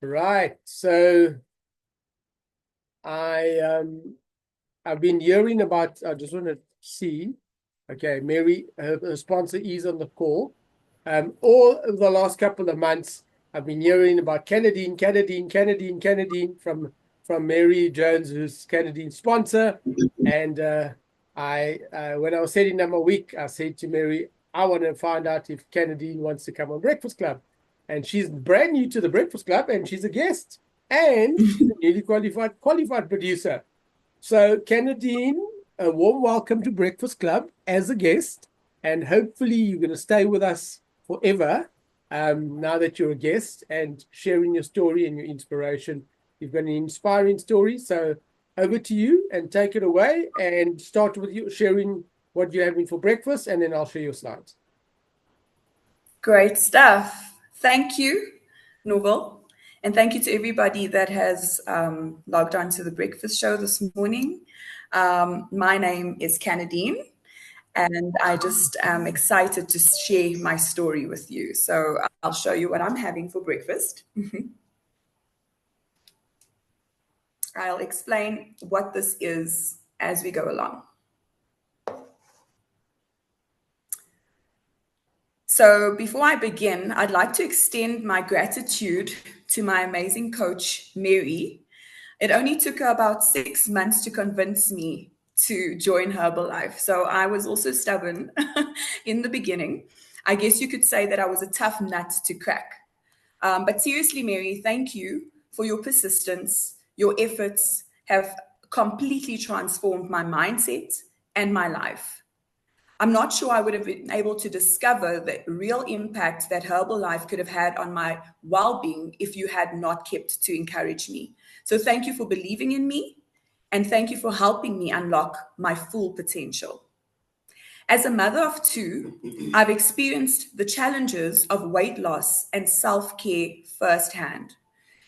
Right. So I've been hearing about. I just want to see. Okay, Mary, her sponsor is on the call. All of the last couple of months, I've been hearing about Canadine from Mary Jones, who's Canadine's sponsor. And I when I was setting up my week, I said to Mary, I want to find out if Canadine wants to come on Breakfast Club. And she's brand new to the Breakfast Club, and she's a guest, and she's a newly qualified producer. So, Canadine, a warm welcome to Breakfast Club as a guest, and hopefully you're going to stay with us forever. Now that you're a guest and sharing your story and your inspiration, you've got an inspiring story. So, over to you and take it away and start with you sharing what you're having for breakfast, and then I'll share your slides. Great stuff. Thank you, Novel. And thank you to everybody that has logged on to the breakfast show this morning. My name is Canadine, and I just am excited to share my story with you. So I'll show you what I'm having for breakfast. I'll explain what this is as we go along. So before I begin, I'd like to extend my gratitude to my amazing coach, Mary. It only took her about 6 months to convince me to join Herbalife. So I was also stubborn in the beginning. I guess you could say that I was a tough nut to crack. But seriously, Mary, thank you for your persistence. Your efforts have completely transformed my mindset and my life. I'm not sure I would have been able to discover the real impact that Herbalife could have had on my well-being if you had not kept to encourage me. So thank you for believing in me, and thank you for helping me unlock my full potential. As a mother of two, I've experienced the challenges of weight loss and self-care firsthand.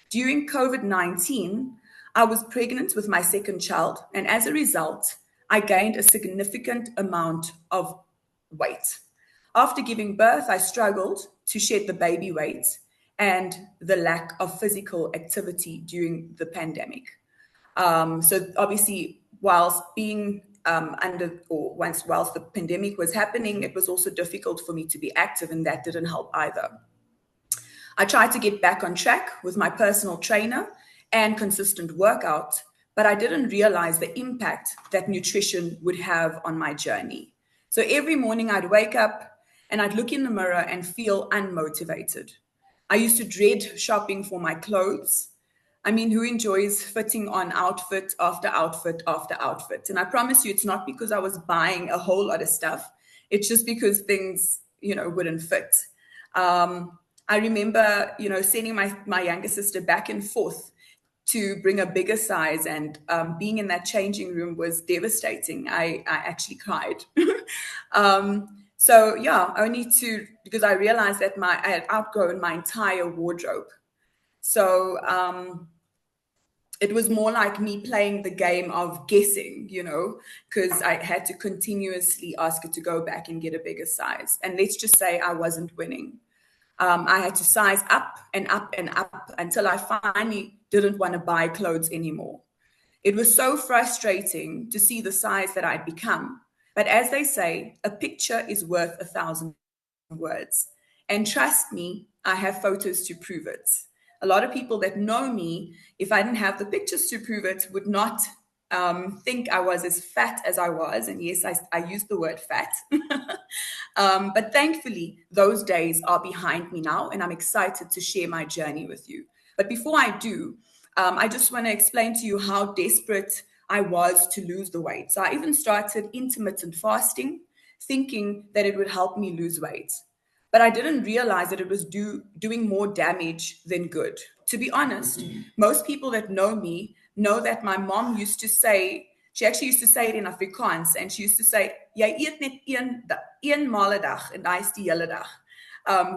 During COVID-19, I was pregnant with my second child, and as a result, I gained a significant amount of weight. After giving birth, I struggled to shed the baby weight and the lack of physical activity during the pandemic. So obviously, whilst being whilst the pandemic was happening, it was also difficult for me to be active, and that didn't help either. I tried to get back on track with my personal trainer and consistent workout, but I didn't realize the impact that nutrition would have on my journey. So every morning I'd wake up and I'd look in the mirror and feel unmotivated. I used to dread shopping for my clothes. I mean, who enjoys fitting on outfit after outfit after outfit? And I promise you, it's not because I was buying a whole lot of stuff. It's just because things, wouldn't fit. I remember, sending my younger sister back and forth to bring a bigger size, and being in that changing room was devastating. I actually cried. So yeah, because I realized that I had outgrown my entire wardrobe. So it was more like me playing the game of guessing, because I had to continuously ask her to go back and get a bigger size. And let's just say I wasn't winning. I had to size up and up and up until I finally didn't want to buy clothes anymore. It was so frustrating to see the size that I'd become. But as they say, a picture is worth 1,000 words. And trust me, I have photos to prove it. A lot of people that know me, if I didn't have the pictures to prove it, would not think I was as fat as I was. And yes, I used the word fat. But thankfully, those days are behind me now, and I'm excited to share my journey with you. But before I do, I just want to explain to you how desperate I was to lose the weight. So I even started intermittent fasting, thinking that it would help me lose weight. But I didn't realize that it was doing more damage than good. To be honest, most people that know me know that my mom used to say, she actually used to say it in Afrikaans, and she used to say, "Jy eet net een maal 'n dag en daai is die hele dag,"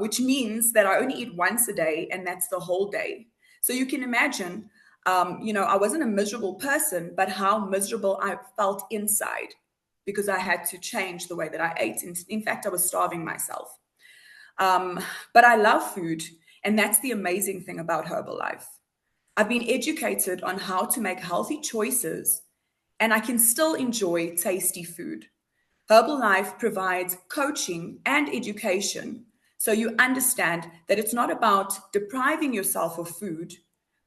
which means that I only eat once a day, and that's the whole day. So you can imagine, I wasn't a miserable person, but how miserable I felt inside because I had to change the way that I ate. In fact, I was starving myself. But I love food, And that's the amazing thing about Herbalife. I've been educated on how to make healthy choices, and I can still enjoy tasty food. Herbalife provides coaching and education so you understand that it's not about depriving yourself of food,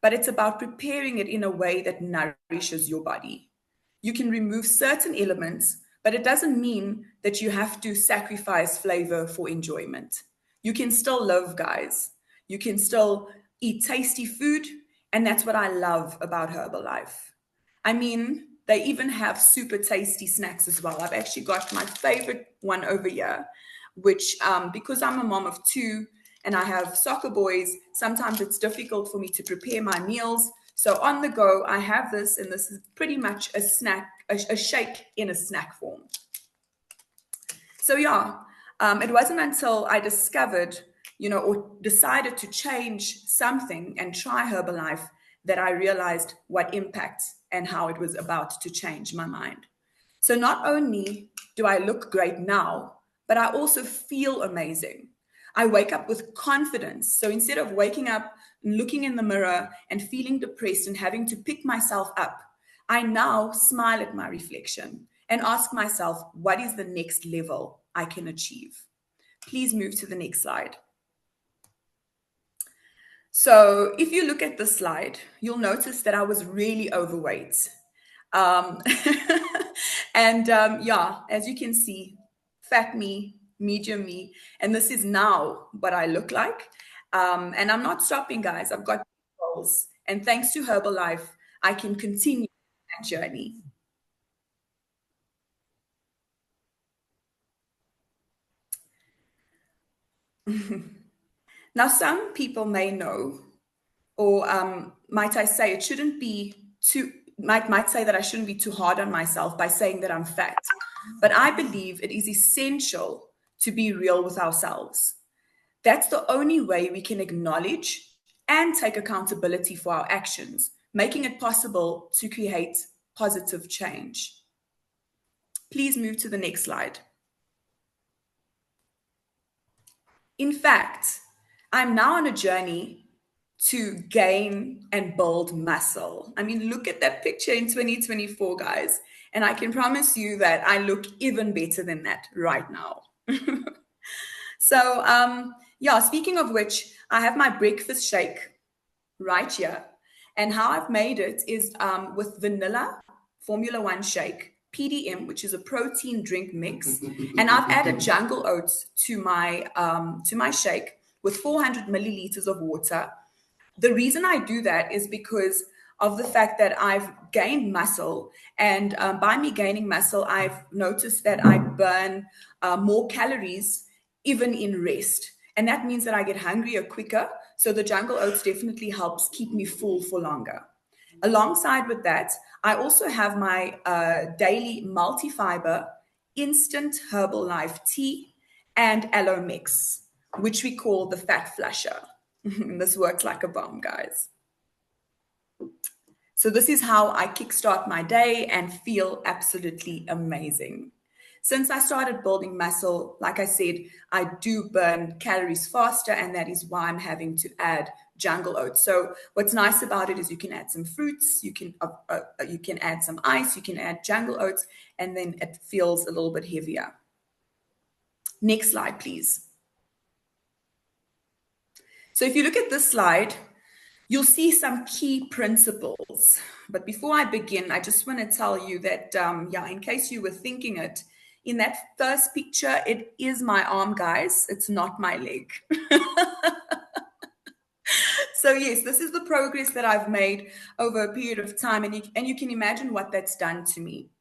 but it's about preparing it in a way that nourishes your body. You can remove certain elements, but it doesn't mean that you have to sacrifice flavor for enjoyment. You can still live, guys. You can still eat tasty food, and that's what I love about Herbalife. I mean, they even have super tasty snacks as well. I've actually got my favorite one over here, which, because I'm a mom of two and I have soccer boys, sometimes it's difficult for me to prepare my meals. So on the go, I have this, and this is pretty much a snack, a shake in a snack form. So yeah, it wasn't until I discovered, or decided to change something and try Herbalife that I realized what impact and how it was about to change my mind. So not only do I look great now, but I also feel amazing. I wake up with confidence. So instead of waking up and looking in the mirror and feeling depressed and having to pick myself up, I now smile at my reflection and ask myself, what is the next level I can achieve? Please move to the next slide. So if you look at this slide, you'll notice that I was really overweight. Yeah, as you can see, fat me, medium me, and this is now what I look like. And I'm not stopping, guys. I've got goals, and thanks to Herbalife, I can continue that journey. Now, some people may know, or might I say, it shouldn't be too. Might say that I shouldn't be too hard on myself by saying that I'm fat. But I believe it is essential to be real with ourselves. That's the only way we can acknowledge and take accountability for our actions, making it possible to create positive change. Please move to the next slide. In fact, I'm now on a journey to gain and build muscle. I mean, look at that picture in 2024, guys. And I can promise you that I look even better than that right now. So, yeah, speaking of which, I have my breakfast shake right here. And how I've made it is with vanilla Formula One shake, PDM, which is a protein drink mix, and I've added jungle oats to my shake with 400 milliliters of water. The reason I do that is because of the fact that I've gained muscle, and by me gaining muscle, I've noticed that I burn more calories even in rest. And that means that I get hungrier quicker. So the jungle oats definitely helps keep me full for longer. Alongside with that, I also have my daily multi-fiber instant Herbalife tea and aloe mix, which we call the fat flusher. This works like a bomb, guys. So this is how I kickstart my day and feel absolutely amazing. Since I started building muscle, like I said, I do burn calories faster, and that is why I'm having to add jungle oats. So what's nice about it is you can add some fruits, you can add some ice, you can add jungle oats, and then it feels a little bit heavier. Next slide, please. So if you look at this slide, you'll see some key principles. But before I begin, I just want to tell you that, in case you were thinking it, in that first picture, it is my arm, guys. It's not my leg. So yes, this is the progress that I've made over a period of time. And you can imagine what that's done to me.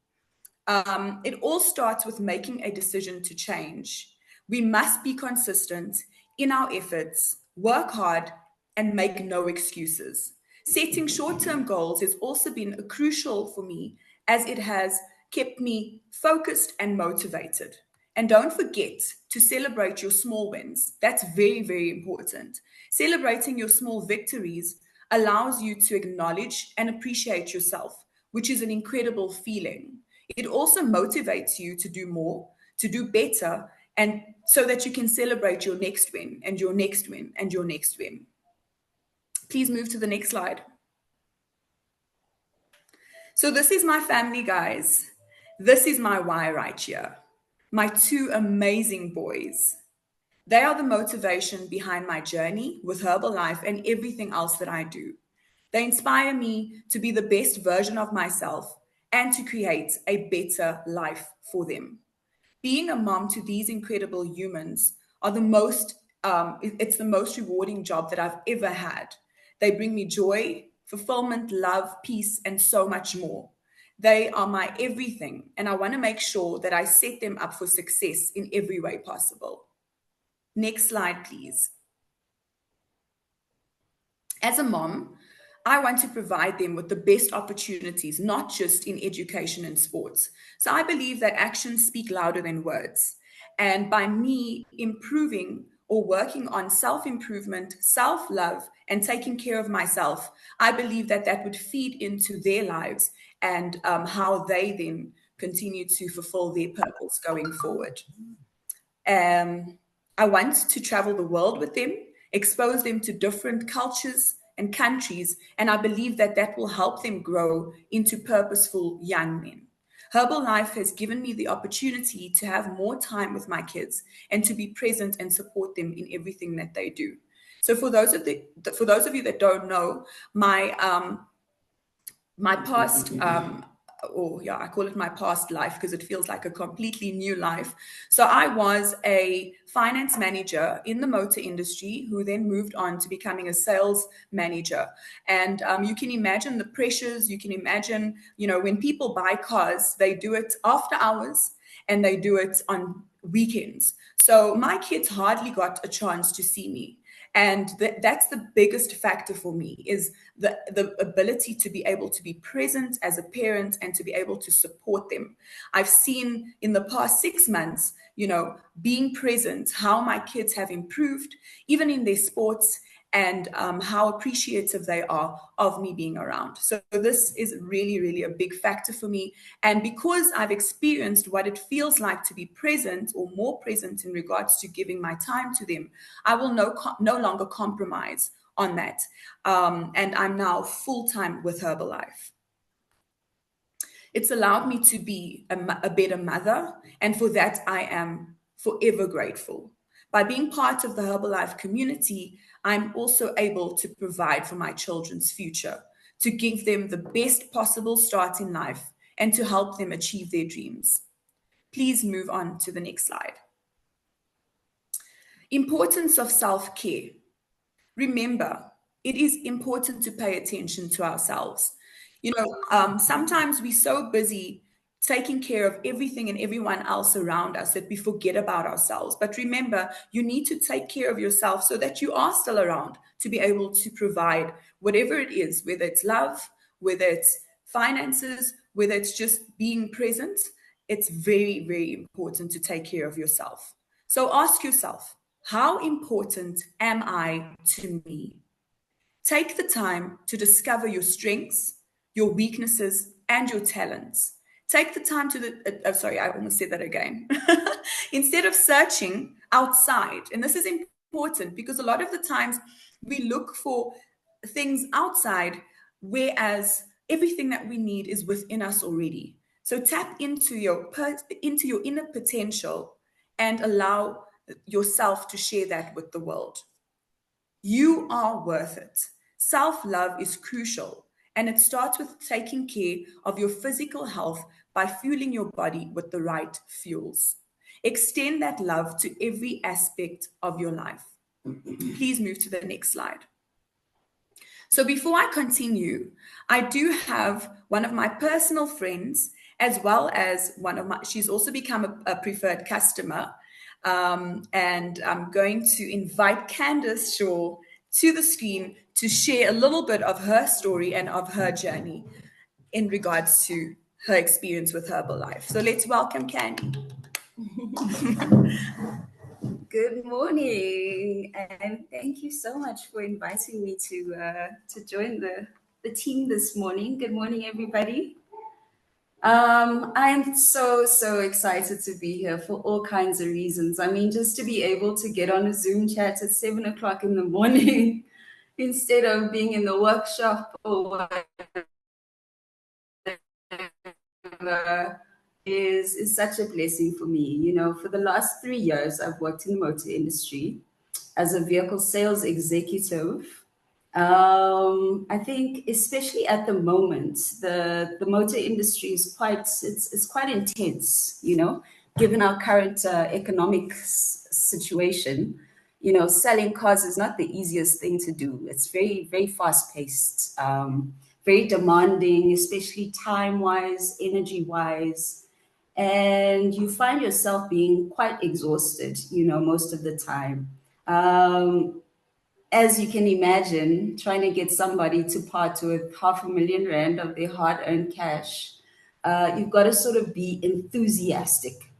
It all starts with making a decision to change. We must be consistent in our efforts, work hard, and make no excuses. Setting short-term goals has also been crucial for me, as it has kept me focused and motivated. And don't forget to celebrate your small wins. That's very, very important. Celebrating your small victories allows you to acknowledge and appreciate yourself, which is an incredible feeling. It also motivates you to do more, to do better, and so that you can celebrate your next win and your next win and your next win. Please move to the next slide. So this is my family, guys. This is my why right here. My two amazing boys. They are the motivation behind my journey with Herbalife and everything else that I do. They inspire me to be the best version of myself and to create a better life for them. Being a mom to these incredible humans are the most, it's the most rewarding job that I've ever had. They bring me joy, fulfillment, love, peace, and so much more. They are my everything, and I want to make sure that I set them up for success in every way possible. Next slide, please. As a mom, I want to provide them with the best opportunities, not just in education and sports. So I believe that actions speak louder than words. And by me improving or working on self-improvement, self-love, and taking care of myself, I believe that that would feed into their lives and how they then continue to fulfill their purpose going forward. I want to travel the world with them, expose them to different cultures and countries, and I believe that that will help them grow into purposeful young men. Herbalife has given me the opportunity to have more time with my kids and to be present and support them in everything that they do. So for those of you that don't know, my past I call it my past life because it feels like a completely new life. So I was a finance manager in the motor industry who then moved on to becoming a sales manager. And you can imagine the pressures. You can imagine, when people buy cars, they do it after hours and they do it on weekends. So my kids hardly got a chance to see me. And that's the biggest factor for me, is the ability to be able to be present as a parent and to be able to support them. I've seen in the past 6 months, being present, how my kids have improved, even in their sports, and how appreciative they are of me being around. So this is really, really a big factor for me. And because I've experienced what it feels like to be present or more present in regards to giving my time to them, I will no longer compromise on that. And I'm now full-time with Herbalife. It's allowed me to be a better mother, and for that I am forever grateful. By being part of the Herbalife community, I'm also able to provide for my children's future, to give them the best possible start in life, and to help them achieve their dreams. Please move on to the next slide. Importance of self-care. Remember, it is important to pay attention to ourselves. Sometimes we're so busy taking care of everything and everyone else around us that we forget about ourselves. But remember, you need to take care of yourself so that you are still around to be able to provide whatever it is, whether it's love, whether it's finances, whether it's just being present. It's very, very important to take care of yourself. So ask yourself, how important am I to me? Take the time to discover your strengths, your weaknesses, and your talents. Take the time I almost said that again. Instead of searching outside, and this is important because a lot of the times we look for things outside, whereas everything that we need is within us already. So tap into your inner potential and allow yourself to share that with the world. You are worth it. Self-love is crucial, and it starts with taking care of your physical health by fueling your body with the right fuels. Extend that love to every aspect of your life. Please move to the next slide. So before I continue, I do have one of my personal friends, as well as she's also become a preferred customer. And I'm going to invite Candace Shaw to the screen to share a little bit of her story and of her journey in regards to her experience with Herbalife. So let's welcome Candy. Good morning, and thank you so much for inviting me to join the team this morning. Good morning, everybody. I'm so excited to be here for all kinds of reasons. I mean, just to be able to get on a Zoom chat at 7 o'clock in the morning instead of being in the workshop or whatever is such a blessing for me. You know, for the last 3 years, I've worked in the motor industry as a vehicle sales executive. I think, especially at the moment, the motor industry is it's quite intense. You know, given our current economic situation, you know, selling cars is not the easiest thing to do. It's very fast paced, very demanding, especially time wise, energy wise, and you find yourself being quite exhausted. You know, most of the time. As you can imagine, trying to get somebody to part with R500,000 of their hard-earned cash, you've got to sort of be enthusiastic,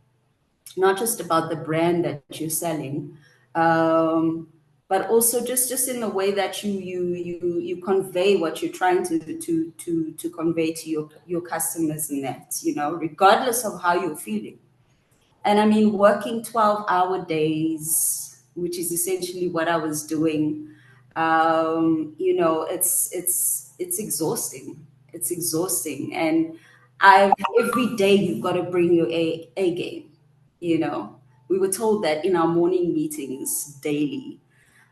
not just about the brand that you're selling, but also just in the way that you convey what you're trying to convey to your customers, and that, you know, regardless of how you're feeling. And I mean, working 12-hour days, which is essentially what I was doing, you know, it's exhausting. It's exhausting. And every day you've got to bring your A game, you know. We were told that in our morning meetings daily.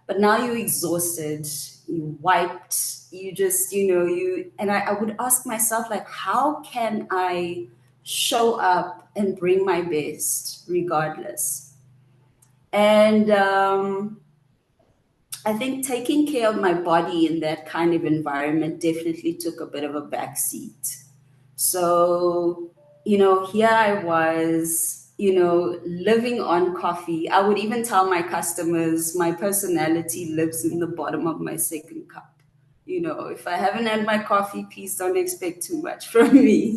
But now you're exhausted, you wiped, you just, you know, and I would ask myself, like, how can I show up and bring my best regardless? And I think taking care of my body in that kind of environment definitely took a bit of a backseat. So, you know, here I was, you know, living on coffee. I would even tell my customers my personality lives in the bottom of my second cup. You know, if I haven't had my coffee, please don't expect too much from me,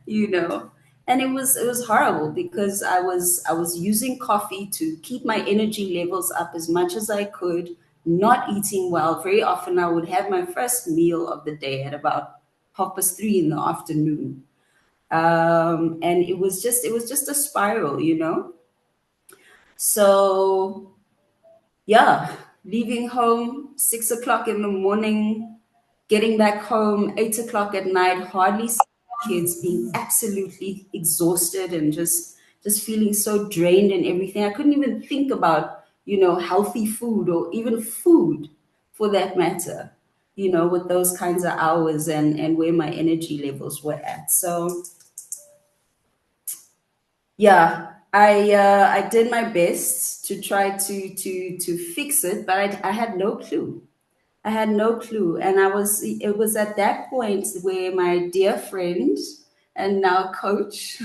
you know. And it was horrible because I was using coffee to keep my energy levels up as much as I could, not eating well. Very often I would have my first meal of the day at about 3:30 in the afternoon. And it was just a spiral, you know. So yeah, leaving home 6 o'clock in the morning, getting back home 8 o'clock at night, hardly seeing kids, being absolutely exhausted and just feeling so drained and everything. I couldn't even think about, you know, healthy food or even food for that matter, you know, with those kinds of hours and where my energy levels were at. So yeah, I did my best to try to fix it, but I had no clue. I had no clue. And it was at that point where my dear friend and now coach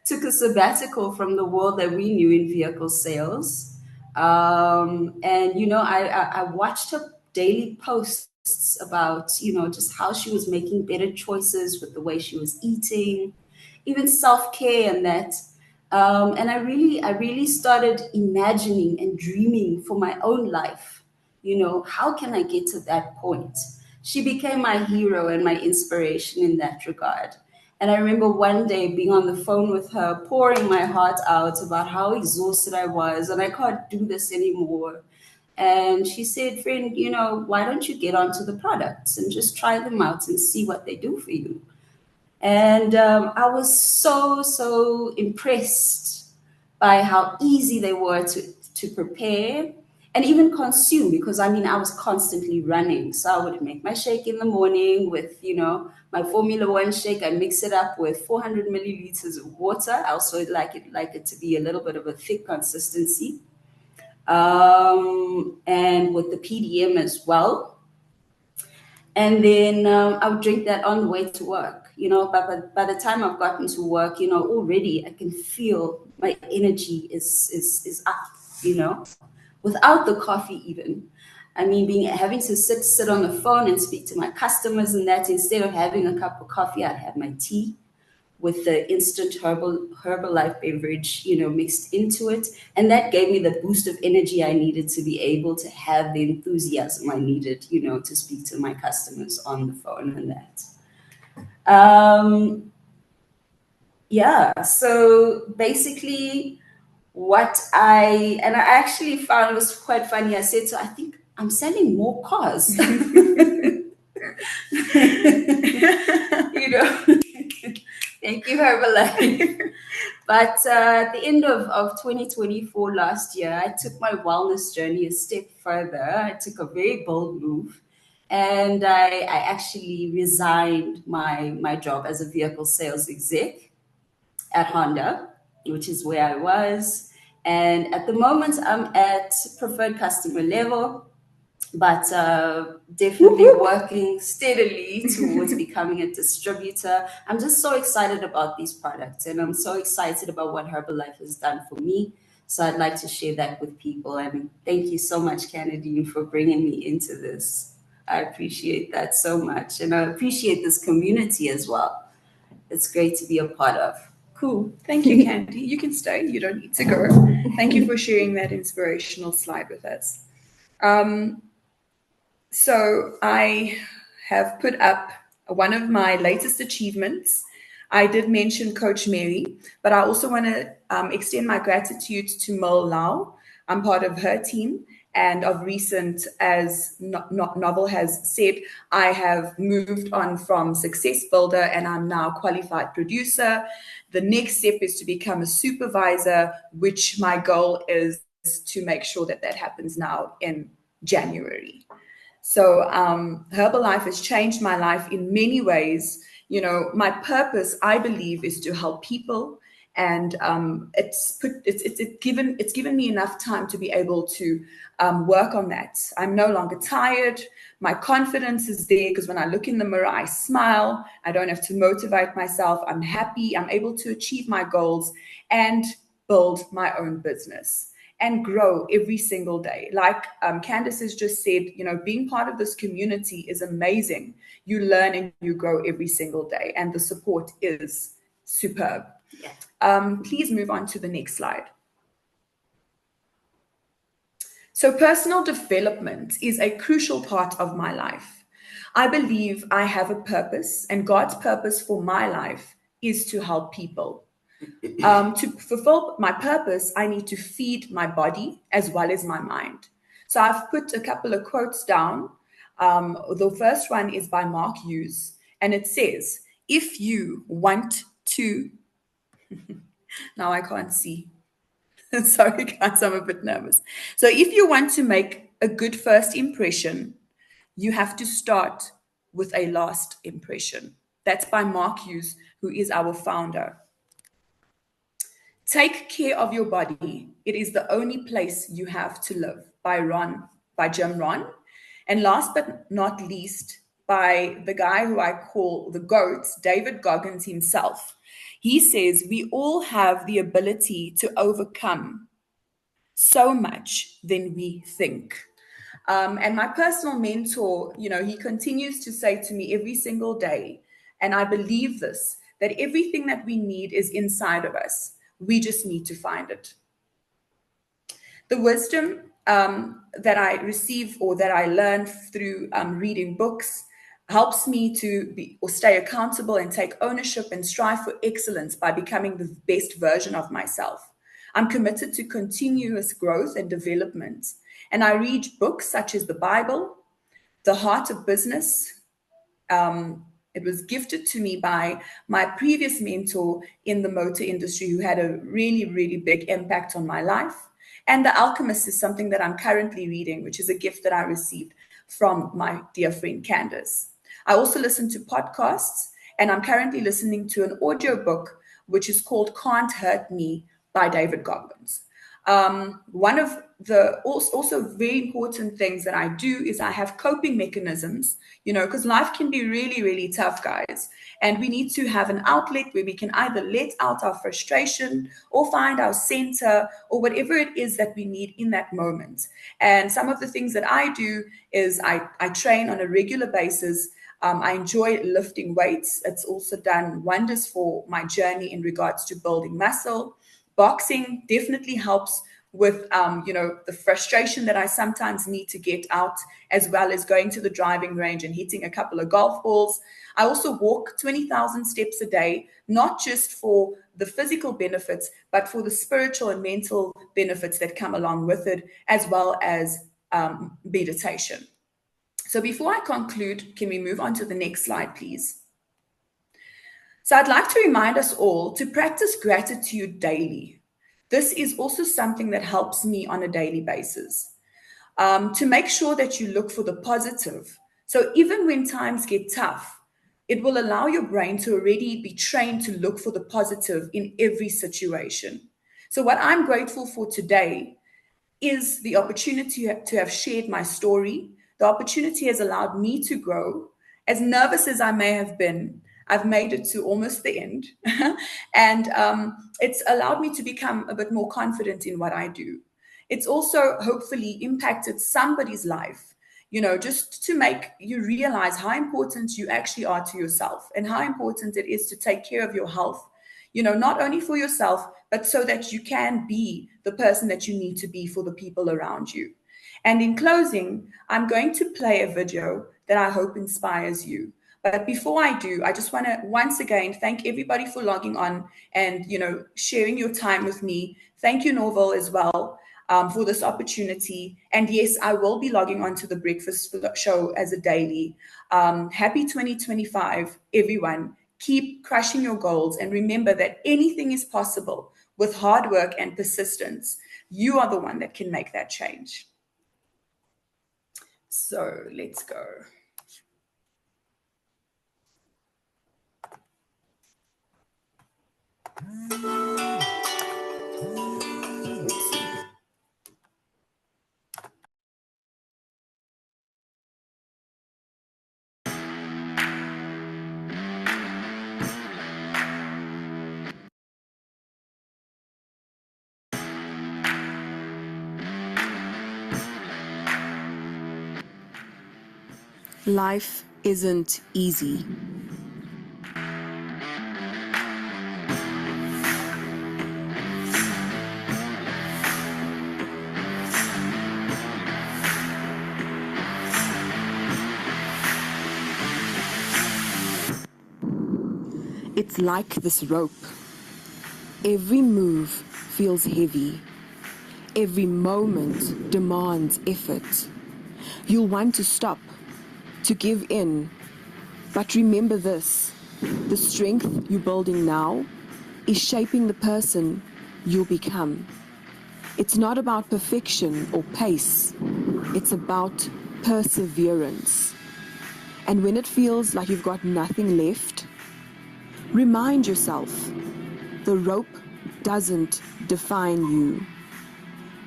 took a sabbatical from the world that we knew in vehicle sales. And, you know, I watched her daily posts about, you know, just how she was making better choices with the way she was eating, even self-care and that. And I really started imagining and dreaming for my own life. You know, how can I get to that point? She became my hero and my inspiration in that regard. And I remember one day being on the phone with her, pouring my heart out about how exhausted I was and I can't do this anymore. And she said, friend, you know, why don't you get onto the products and just try them out and see what they do for you? And I was so impressed by how easy they were to prepare and even consume, because I mean, I was constantly running. So I would make my shake in the morning with, you know, my Formula One shake. I mix it up with 400 milliliters of water. I also like it to be a little bit of a thick consistency. And with the PDM as well. And then I would drink that on the way to work. You know, but by the time I've gotten to work, you know, already I can feel my energy is up, you know, without the coffee even. I mean, having to sit on the phone and speak to my customers, and that instead of having a cup of coffee, I'd have my tea with the instant Herbalife beverage, you know, mixed into it. And that gave me the boost of energy I needed to be able to have the enthusiasm I needed, you know, to speak to my customers on the phone and that. Yeah, so basically what I actually found was quite funny. I said, so I think I'm selling more cars. You know, thank you, Herbalife. But at the end of 2024 last year, I took my wellness journey a step further. I took a very bold move, and I actually resigned my job as a vehicle sales exec at Honda, which is where I was. And at the moment, I'm at preferred customer level, but definitely working steadily towards becoming a distributor. I'm just so excited about these products, and I'm so excited about what Herbalife has done for me. So I'd like to share that with people. And thank you so much, Kennedy, for bringing me into this. I appreciate that so much. And I appreciate this community as well. It's great to be a part of. Cool. Thank you, Candy. You can stay. You don't need to go. Thank you for sharing that inspirational slide with us. So I have put up one of my latest achievements. I did mention Coach Mary, but I also want to extend my gratitude to Mel Lau. I'm part of her team. And of recent, as Novel has said, I have moved on from success builder and I'm now qualified producer. The next step is to become a supervisor, which my goal is to make sure that that happens now in January. So Herbalife has changed my life in many ways. You know, my purpose, I believe, is to help people, and it's given me enough time to be able to work on that. I'm no longer tired. My confidence is there because when I look in the mirror, I smile. I don't have to motivate myself. I'm happy. I'm able to achieve my goals and build my own business and grow every single day. Like Candace has just said, you know, being part of this community is amazing. You learn and you grow every single day, and the support is superb. Yeah. Please move on to the next slide. So personal development is a crucial part of my life. I believe I have a purpose, and God's purpose for my life is to help people. To fulfill my purpose, I need to feed my body as well as my mind. So I've put a couple of quotes down. The first one is by Mark Hughes, and it says, if you want to, now I can't see. Sorry, guys, I'm a bit nervous. So if you want to make a good first impression, you have to start with a last impression. That's by Mark Hughes, who is our founder. Take care of your body. It is the only place you have to live, by Jim Rohn. And last but not least, by the guy who I call the GOAT, David Goggins himself. He says we all have the ability to overcome so much than we think. And my personal mentor, you know, he continues to say to me every single day, and I believe this, that everything that we need is inside of us. We just need to find it. The wisdom that I receive or that I learn through reading books helps me to be or stay accountable and take ownership and strive for excellence by becoming the best version of myself. I'm committed to continuous growth and development. And I read books such as the Bible, The Heart of Business. It was gifted to me by my previous mentor in the motor industry who had a really, really big impact on my life. And The Alchemist is something that I'm currently reading, which is a gift that I received from my dear friend Candace. I also listen to podcasts, and I'm currently listening to an audiobook, which is called Can't Hurt Me by David Goggins. One of the also very important things that I do is I have coping mechanisms, you know, because life can be really, really tough, guys. And we need to have an outlet where we can either let out our frustration or find our center or whatever it is that we need in that moment. And some of the things that I do is I train on a regular basis. I enjoy lifting weights. It's also done wonders for my journey in regards to building muscle. Boxing definitely helps with, the frustration that I sometimes need to get out, as well as going to the driving range and hitting a couple of golf balls. I also walk 20,000 steps a day, not just for the physical benefits, but for the spiritual and mental benefits that come along with it, as well as meditation. So before I conclude, can we move on to the next slide, please? So I'd like to remind us all to practice gratitude daily. This is also something that helps me on a daily basis. To make sure that you look for the positive. So even when times get tough, it will allow your brain to already be trained to look for the positive in every situation. So what I'm grateful for today is the opportunity to have shared my story. The opportunity has allowed me to grow. As nervous as I may have been, I've made it to almost the end. And it's allowed me to become a bit more confident in what I do. It's also hopefully impacted somebody's life, just to make you realize how important you actually are to yourself and how important it is to take care of your health, not only for yourself, but so that you can be the person that you need to be for the people around you. And in closing, I'm going to play a video that I hope inspires you. But before I do, I just want to once again thank everybody for logging on and, sharing your time with me. Thank you, Norval, as well, for this opportunity. And yes, I will be logging on to the Breakfast Show as a daily. Happy 2025, everyone. Keep crushing your goals and remember that anything is possible with hard work and persistence. You are the one that can make that change. So let's go. Life isn't easy. It's like this rope. Every move feels heavy. Every moment demands effort. You'll want to stop, to give in. But remember this, the strength you're building now is shaping the person you'll become. It's not about perfection or pace. It's about perseverance. And when it feels like you've got nothing left, remind yourself, the rope doesn't define you.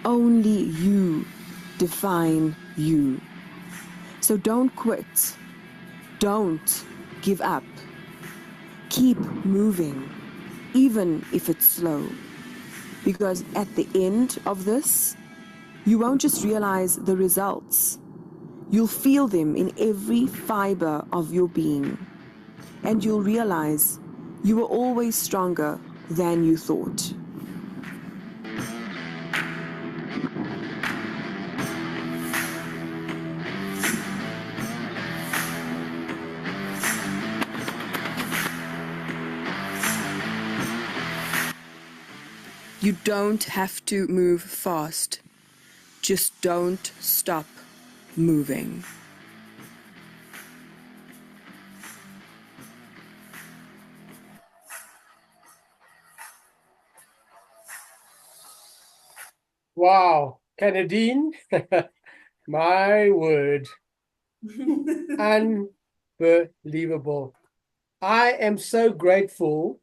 Only you define you. So don't quit. Don't give up. Keep moving, even if it's slow. Because at the end of this, you won't just realize the results. You'll feel them in every fiber of your being. And you'll realize you were always stronger than you thought. You don't have to move fast. Just don't stop moving. Wow, Canadine, my word, unbelievable. I am so grateful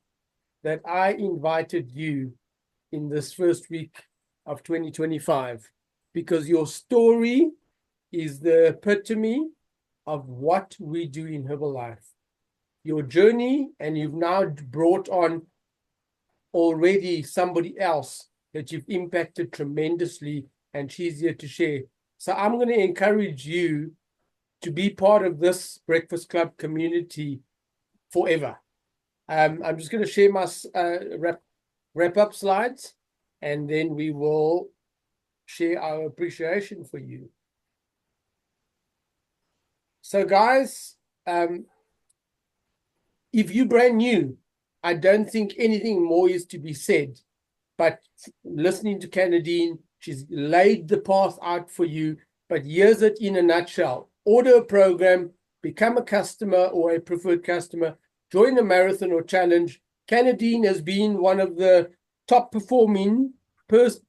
that I invited you in this first week of 2025, because your story is the epitome of what we do in Herbalife. Your journey, and you've now brought on already somebody else that you've impacted tremendously, and she's here to share. So I'm going to encourage you to be part of this Breakfast Club community forever. I'm just going to share my wrap up slides, and then we will share our appreciation for you. So guys, if you're brand new, I don't think anything more is to be said, but listening to Canadine, she's laid the path out for you, but here's it in a nutshell. Order a program, become a customer or a preferred customer, join a marathon or challenge. Canadine has been one of the top performing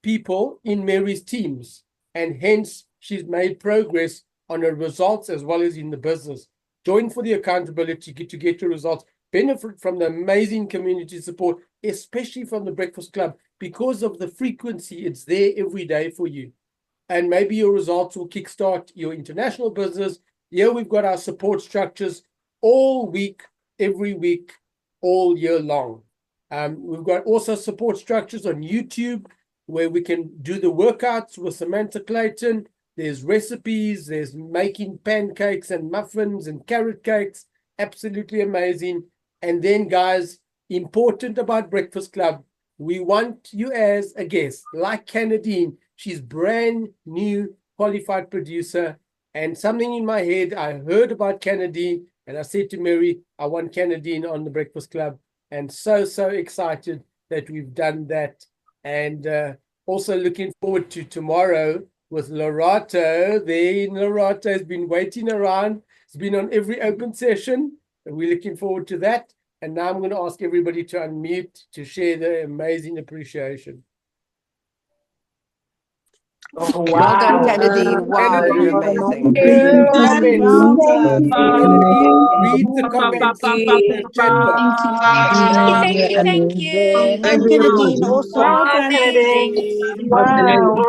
people in Mary's teams, and hence she's made progress on her results as well as in the business. Join for the accountability to get your results. Benefit from the amazing community support, especially from the Breakfast Club, because of the frequency. It's there every day for you. And maybe your results will kickstart your international business. Here we've got our support structures all week, every week, all year long. We've got also support structures on YouTube where we can do the workouts with Samantha Clayton. There's recipes, there's making pancakes and muffins and carrot cakes. Absolutely amazing. And then, guys, important about Breakfast Club, we want you as a guest, like Canadine. She's brand new qualified producer. And something in my head, I heard about Canadine, and I said to Mary, I want Canadine on the Breakfast Club. And so excited that we've done that. And also looking forward to tomorrow with Lorato. Lorato has been waiting around. It's been on every open session. And we're looking forward to that. And now I'm going to ask everybody to unmute to share their amazing appreciation. Oh, wow. Well done, Canadine. Wow, Canadine, you're amazing. read the comments. Well done. Canadine, read the comments in the chat box. Thank you. Thank you, Canadine. Awesome. Well done, Canadine. Wow.